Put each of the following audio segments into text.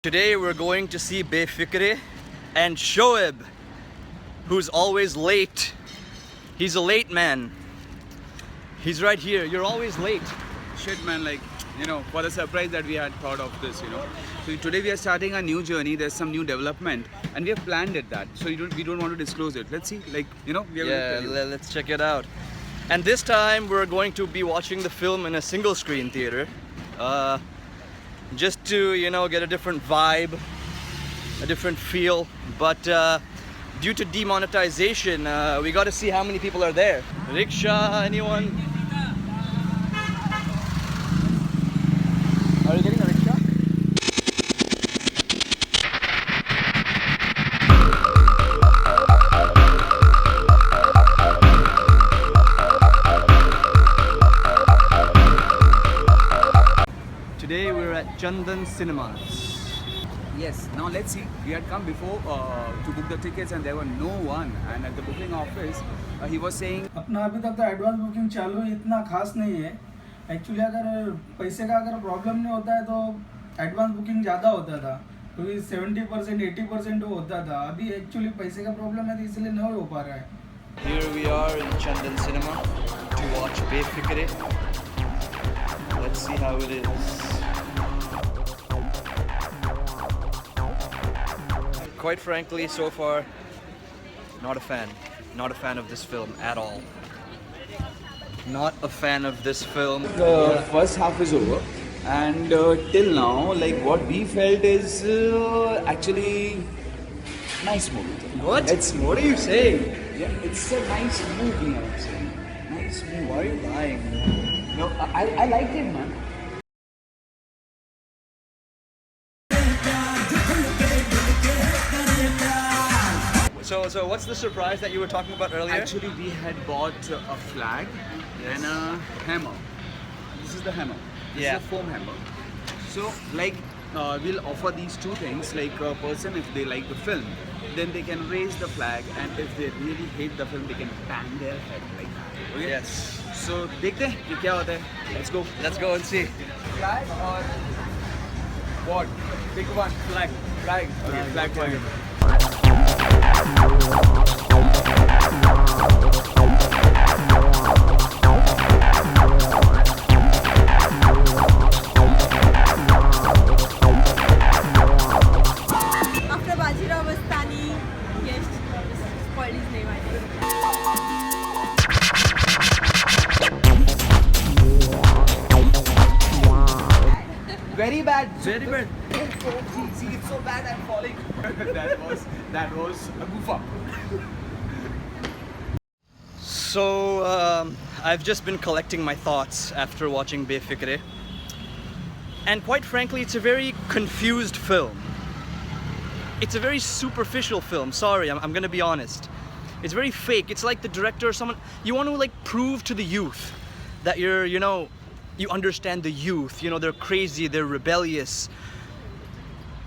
Today we're going to see Befikre and Shoaib, who's always late. He's a late man. He's right here. You're always late. Shit, man, like, for the surprise that we had thought of this, So today we are starting a new journey. There's some new development, and we have planned it that. So we don't want to disclose it. Let's see, we are going to tell you. Let's check it out. And this time we're going to be watching the film in a single screen theater. Just to, get a different vibe, a different feel. But due to demonetization, we got to see how many people are there. Rickshaw, anyone? Are you getting a rickshaw? Today we're at Chandan Cinemas. Yes, now let's see. We had come before to book the tickets and there were no one. And at the booking office, he was saying... अपना अभी तक तो advance booking चालू है, इतना खास नहीं है एक्चुअली। अगर पैसे का अगर प्रॉब्लम नहीं होता है तो एडवांस बुकिंग ज़्यादा होता था, क्योंकि 70% 80% वो होता था। अभी एक्चुअली पैसे का प्रॉब्लम है तो इसलिए नहीं हो पा रहा है। Here we are in Chandan Cinema to watch Befikre. Let's see how it is. Quite frankly, so far, not a fan. Not a fan of this film at all. Not a fan of this film. The first half is over, and till now, like what we felt is actually nice movie. What? What are you saying? Yeah, it's a nice movie, I'm saying. Nice movie. Why are you lying? No, I liked it, man. So what's the surprise that you were talking about earlier? Actually, we had bought a flag and a hammer. This is the hammer. This is a foam hammer. So, we'll offer these two things. Like a person, if they like the film, then they can raise the flag, and if they really hate the film, they can bang their head like that. Okay? Yes. So, देखते हैं कि क्या होता है. Let's go. Let's go and see. Flag or what? Pick one. Flag. Flag. Okay, flag for you. After Bajirao Mastani, yes, spoiled his name, I think. Very bad. Very bad. See, it's so bad I'm falling. that was a goof up. So I've just been collecting my thoughts after watching Befikre, and quite frankly, it's a very confused film. It's a very superficial film. Sorry, I'm gonna be honest. It's very fake. It's like the director or someone, you want to prove to the youth that you understand the youth. They're crazy, they're rebellious.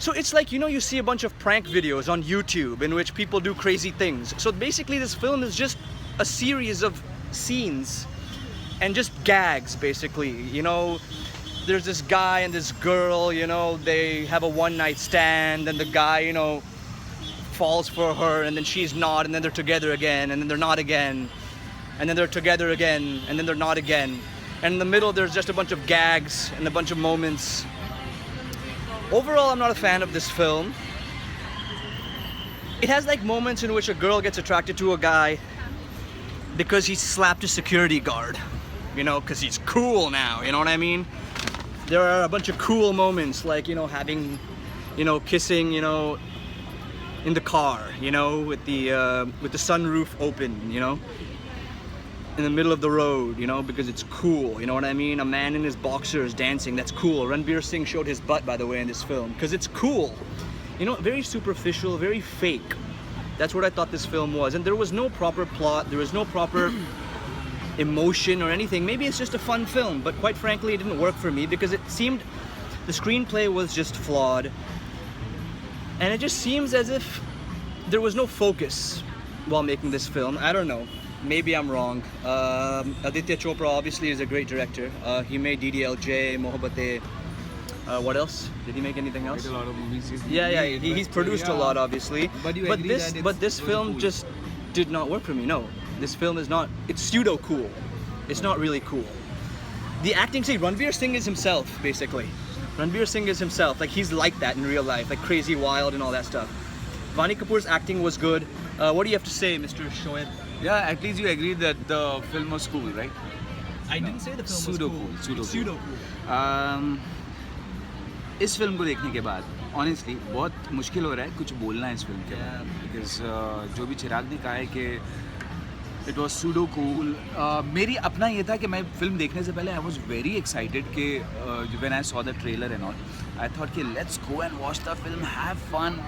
So it's like, you see a bunch of prank videos on YouTube in which people do crazy things. So basically this film is just a series of scenes and just gags, basically. There's this guy and this girl, they have a one-night stand, and the guy, falls for her, and then she's not, and then they're together again, and then they're not again, and then they're together again, and then they're not again. And in the middle, there's just a bunch of gags and a bunch of moments. Overall, I'm not a fan of this film. It has moments in which a girl gets attracted to a guy because he slapped a security guard, because he's cool now, you know what I mean? There are a bunch of cool moments, like, having, kissing, in the car, with the sunroof open, in the middle of the road, because it's cool, you know what I mean? A man in his boxers dancing, that's cool. Ranveer Singh showed his butt, by the way, in this film, because it's cool. Very superficial, very fake. That's what I thought this film was. And there was no proper plot, there was no proper emotion or anything. Maybe it's just a fun film, but quite frankly, it didn't work for me because it seemed the screenplay was just flawed. And it just seems as if there was no focus while making this film. I don't know. Maybe I'm wrong. Aditya Chopra obviously is a great director. He made DDLJ, Mohabbatein. What else? Did he make anything else? Made a lot of movies. Yeah. He's produced a lot, obviously. But you agree this, that but this was film cool. just did not work for me. No, this film is not. It's pseudo cool. It's not really cool. The acting, see, Ranveer Singh is himself, basically. Ranveer Singh is himself. Like, he's like that in real life, like crazy, wild, and all that stuff. Vani Kapoor's acting was good. What do you have to say, Mr. Shoaib? Yeah, at least you agree that the film was cool, right? I didn't say the film Pseudo was cool. cool, pseudo It's pseudo cool. इस film को देखने के बाद honestly बहुत मुश्किल हो रहा है कुछ बोलना इस फिल्म के बारे में बिकॉज जो भी चिराग ने कहा है कि इट वॉज सूडो कूल मेरी अपना ये था कि मैं फिल्म देखने से पहले आई वॉज वेरी एक्साइटेड कि when I saw the trailer and all I thought कि let's go and watch the film have fun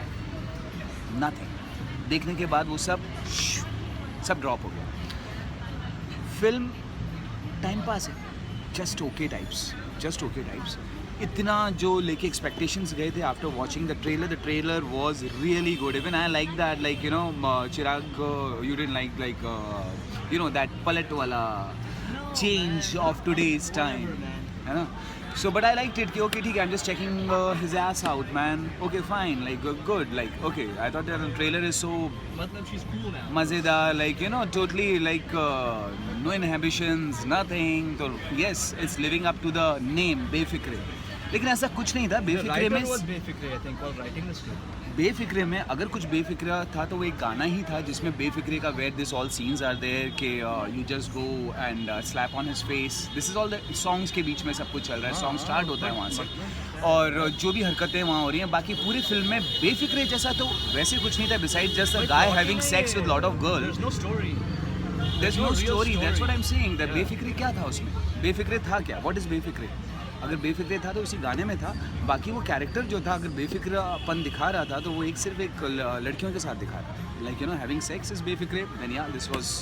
nothing देखने के बाद वो सब ड्रॉप हो गया फिल्म टाइम पास है जस्ट ओके टाइप्स इतना जो लेके एक्सपेक्टेशंस गए थे after watching the trailer was really good even I like that like you no Chirag you didn't like you know that पलट वाला चेंज ऑफ टुडेज टाइम है ना so but I liked it कि okay ठीक है I'm just checking his ass out man okay fine like good like okay I thought that the trailer is so Matlab she's cool now. मज़ेदार like you know totally like no inhibitions nothing so yes it's living up to the name Befikre लेकिन ऐसा कुछ नहीं था बेफिक्रे में Befikre I think was writing the script. Befikre में अगर कुछ बेफिक्रा था तो वो एक गाना ही था जिसमें बेफिक्रे का where this all scenes are there के you just go and slap on his face this is all the songs के बीच में सब कुछ चल रहा है सॉन्ग स्टार्ट होता है वहाँ से और जो भी हरकतें वहाँ हो रही हैं बाकी पूरी फिल्म में बेफिक्रे जैसा तो वैसे कुछ नहीं था beside just a guy having sex with lot of girls There's no story. There's no story. That's story. what I'm saying. That Yeah. Befikre क्या था उसमें? बेफिक्रे था क्या? What is Befikre? अगर बेफिक्रे था तो उसी गाने में था बाकी वो कैरेक्टर जो था अगर बेफिक्रापन दिखा रहा था तो वो सिर्फ एक लड़कियों के साथ दिखा रहा था like you know having sex is Befikre then या this was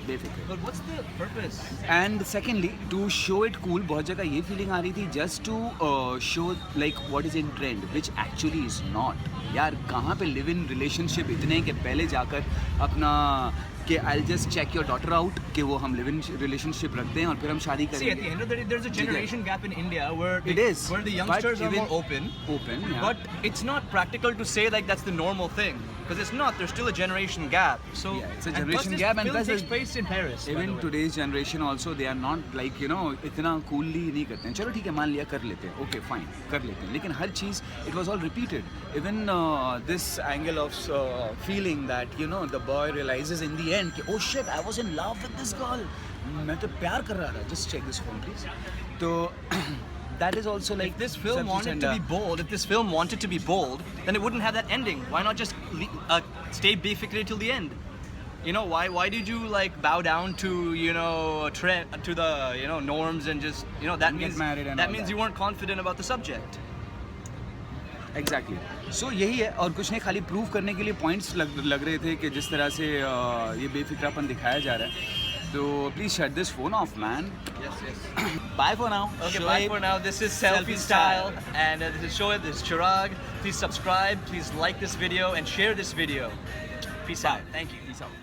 Befikre But what's the purpose? And secondly to show it cool बहुत जगह ये फीलिंग आ रही थी just to show like what is in trend which actually is not यार कहाँ पे लिव इन रिलेशनशिप इतने के पहले जाकर अपना कि I just check your daughter out कि वो हम लिव इन रिलेशनशिप रखते हैं और फिर हम शादी See, at the करेंगे end of the day, there's a generation gap in India where It is, where the but youngsters are even- more open. yeah. But it's not practical to say like that's the normal thing because it's not. There's still a generation gap. So Yeah, it's a and plus generation this gap and film plus takes it's- place in Paris. by even the way. Today's generation also they are not like you know इतना coolly नहीं करते हैं चलो ठीक है मान लिया कर लेते हैं ओके फाइन कर लेते हैं लेकिन हर चीज़ it was all repeated even this angle of feeling that you know the boy realises in the end कि oh shit I was in love with this girl मैं तो प्यार कर रहा था just check this phone please तो that is also like If this film wanted to be bold, if this film wanted to be bold, then it wouldn't have that ending. Why not just stay befikre till the end? You know, why did you like bow down to, you know, trend to the, you know, norms and just, you know, that Get means married and that all means that. you weren't confident about the subject. Exactly so यही है और कुछ नहीं खाली prove करने के लिए points लग रहे थे कि जिस तरह से ये बेफिक्रापन दिखाया जा रहा है तो please shut this phone off man Yes. Bye for now Okay, bye for now. This is Selfie Style, and this is Shoaib, this is Chirag. Please subscribe, please like this video, and share this video. Peace out. Thank you. Peace out.